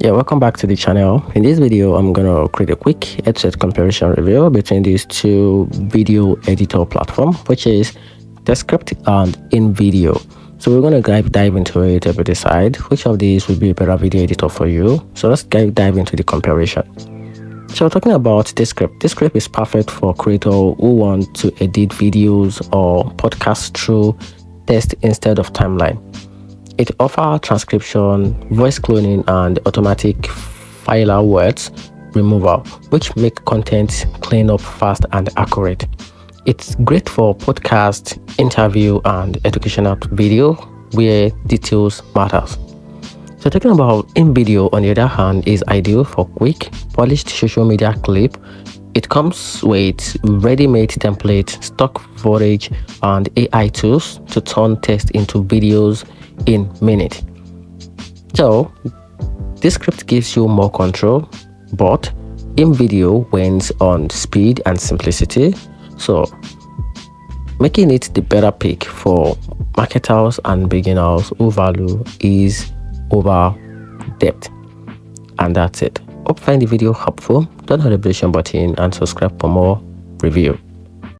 Yeah, welcome back to the channel. In this video, I'm gonna create a quick headset comparison review between these two video editor platform, which is Descript and InVideo. So we're gonna dive into it and decide which of these would be a better video editor for you. So let's dive into the comparison. So talking about Descript is perfect for creators who want to edit videos or podcasts through text instead of timeline. It offers transcription, voice cloning, and automatic filler words removal, which make content clean up fast and accurate. It's great for podcast, interview, and educational video where details matters. So talking about InVideo, on the other hand, is ideal for quick, polished social media clip. It comes with ready-made template, stock footage, and AI tools to turn text into videos in minutes. So this script gives you more control, but InVideo wins on speed and simplicity, so making it the better pick for marketers and beginners who value ease over depth. And that's it. Hope you find the video helpful. Don't hit the notification button and subscribe for more review.